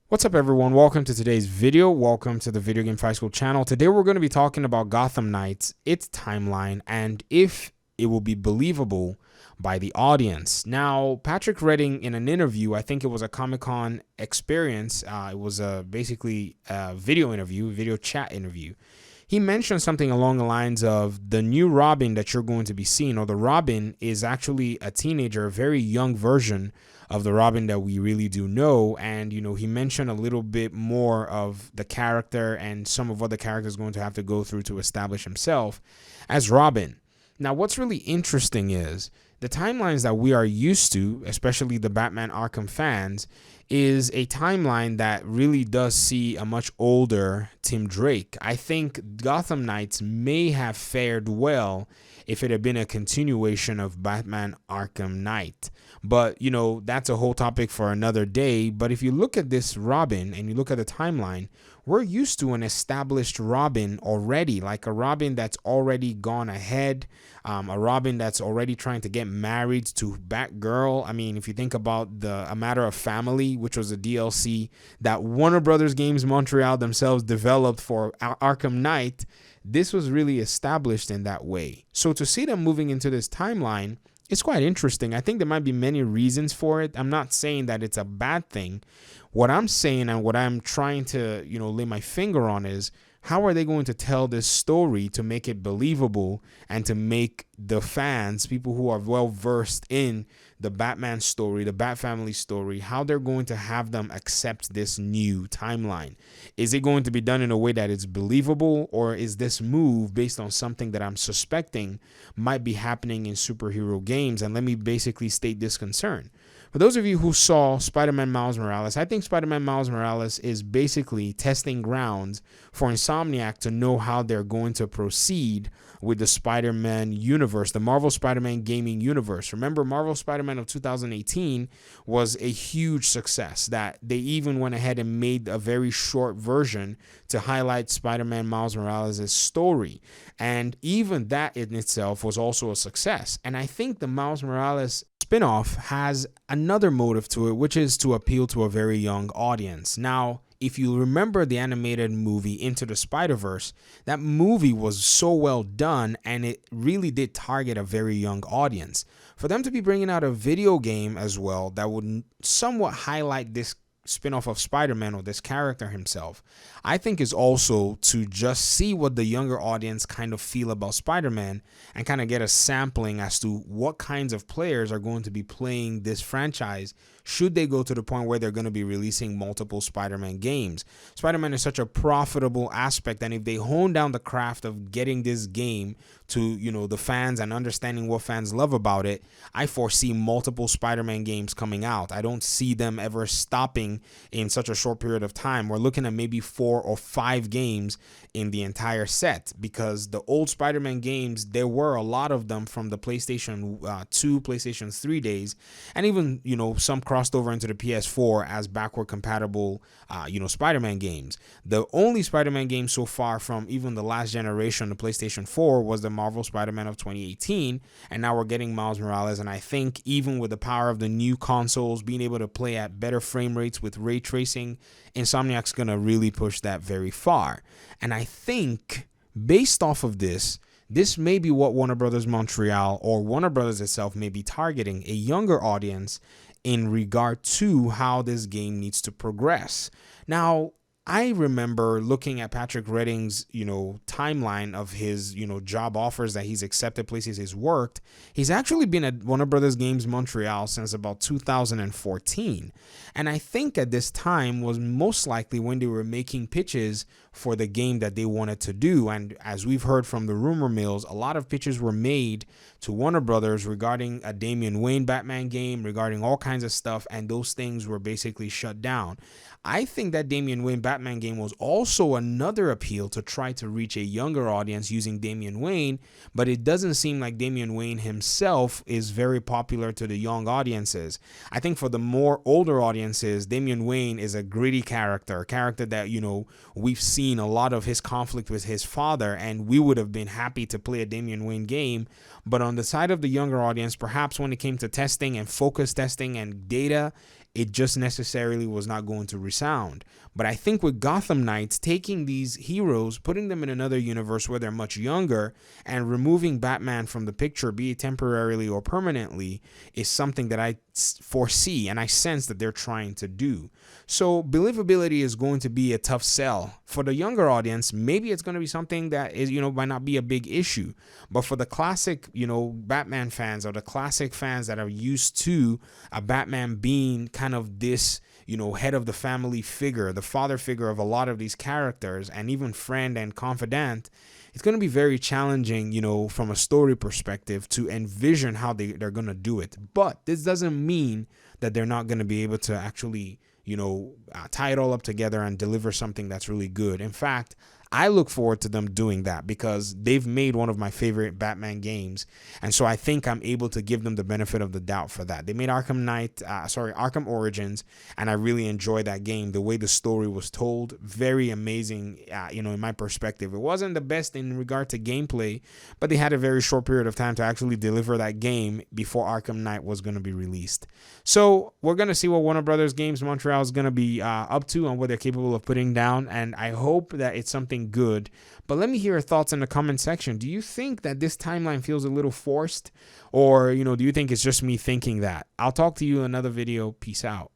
What's up, everyone? Welcome to today's video. Welcome to the Video Game Fight School channel. Today we're going to be talking about Gotham Knights, its timeline, and if it will be believable by the audience. Now, Patrick Redding, in an interview, I think it was a Comic-Con experience, it was basically a video interview, video chat interview. He mentioned something along the lines of the new Robin that you're going to be seeing, or the Robin is actually a teenager, a very young version of the Robin that we really do know. And, you know, he mentioned a little bit more of the character and some of what the character is going to have to go through to establish himself as Robin. Now, what's really interesting is the timelines that we are used to, especially the Batman Arkham fans, is a timeline that really does see a much older Tim Drake. I think Gotham Knights may have fared well if it had been a continuation of Batman Arkham Knight. But, you know, that's a whole topic for another day. But if you look at this Robin and you look at the timeline, we're used to an established Robin already, like a Robin that's already gone ahead, a Robin that's already trying to get married to Batgirl. I mean, if you think about A Matter of Family, which was a DLC that WB Games Montreal themselves developed for Arkham Knight, this was really established in that way. So to see them moving into this timeline, it's quite interesting. I think there might be many reasons for it. I'm not saying that it's a bad thing. What I'm saying and what I'm trying to, lay my finger on is, how are they going to tell this story to make it believable and to make the fans, people who are well versed in the Batman story, the Bat family story, how they're going to have them accept this new timeline? Is it going to be done in a way that is believable, or is this move based on something that I'm suspecting might be happening in superhero games? And let me basically state this concern. For those of you who saw Spider-Man Miles Morales, I think Spider-Man Miles Morales is basically testing grounds for Insomniac to know how they're going to proceed with the Spider-Man universe, the Marvel Spider-Man gaming universe. Remember, Marvel Spider-Man of 2018 was a huge success that they even went ahead and made a very short version to highlight Spider-Man Miles Morales' story. And even that in itself was also a success. And I think the Miles Morales spinoff has another motive to it, which is to appeal to a very young audience. Now, if you remember the animated movie Into the Spider-Verse, that movie was so well done and it really did target a very young audience. For them to be bringing out a video game as well that would somewhat highlight this spin-off of Spider-Man, or this character himself, I think is also to just see what the younger audience kind of feel about Spider-Man and kind of get a sampling as to what kinds of players are going to be playing this franchise should they go to the point where they're going to be releasing multiple Spider-Man games. Spider-Man is such a profitable aspect, and if they hone down the craft of getting this game to, the fans and understanding what fans love about it, I foresee multiple Spider-Man games coming out. I don't see them ever stopping in such a short period of time. We're looking at maybe 4 or 5 games in the entire set, because the old Spider-Man games, there were a lot of them from the PlayStation 2, PlayStation 3 days, and even, some crossed over into the PS4 as backward compatible, Spider-Man games. The only Spider-Man game so far from even the last generation, the PlayStation 4, was the Marvel Spider-Man of 2018, and now we're getting Miles Morales. And I think even with the power of the new consoles, being able to play at better frame rates with ray tracing, Insomniac's gonna really push that very far. And I think based off of this may be what Warner Brothers Montreal, or Warner Brothers itself, may be targeting, a younger audience in regard to how this game needs to progress. Now, I remember looking at Patrick Redding's, timeline of his, job offers that he's accepted, places he's worked. He's actually been at Warner Brothers Games Montreal since about 2014. And I think at this time was most likely when they were making pitches for the game that they wanted to do. And as we've heard from the rumor mills, a lot of pitches were made to Warner Brothers regarding a Damian Wayne Batman game, regarding all kinds of stuff, and those things were basically shut down. I think that Damian Wayne Batman game was also another appeal to try to reach a younger audience using Damian Wayne, but it doesn't seem like Damian Wayne himself is very popular to the young audiences. I think for the more older audiences, Damian Wayne is a gritty character, a character that, we've seen a lot of his conflict with his father, and we would have been happy to play a Damian Wayne game. But on the side of the younger audience, perhaps when it came to testing and focus testing and data, it just necessarily was not going to resound. But I think with Gotham Knights, taking these heroes, putting them in another universe where they're much younger, and removing Batman from the picture, be it temporarily or permanently, is something that I foresee and I sense that they're trying to do. So believability is going to be a tough sell. For the younger audience, maybe it's going to be something that is, might not be a big issue. But for the classic, Batman fans, or the classic fans that are used to a Batman being kind of this, head of the family figure, the father figure of a lot of these characters, and even friend and confidant, it's going to be very challenging, from a story perspective, to envision how they're going to do it. But this doesn't mean that they're not going to be able to actually, tie it all up together and deliver something that's really good. In fact, I look forward to them doing that because they've made one of my favorite Batman games. And so I think I'm able to give them the benefit of the doubt for that. They made Arkham Origins, and I really enjoyed that game. The way the story was told, very amazing, in my perspective. It wasn't the best in regard to gameplay, but they had a very short period of time to actually deliver that game before Arkham Knight was going to be released. So we're going to see what Warner Brothers Games Montreal is going to be up to and what they're capable of putting down. And I hope that it's something good. But let me hear your thoughts in the comment section. Do you think that this timeline feels a little forced, or do you think it's just me thinking that? I'll talk to you in another video. Peace out.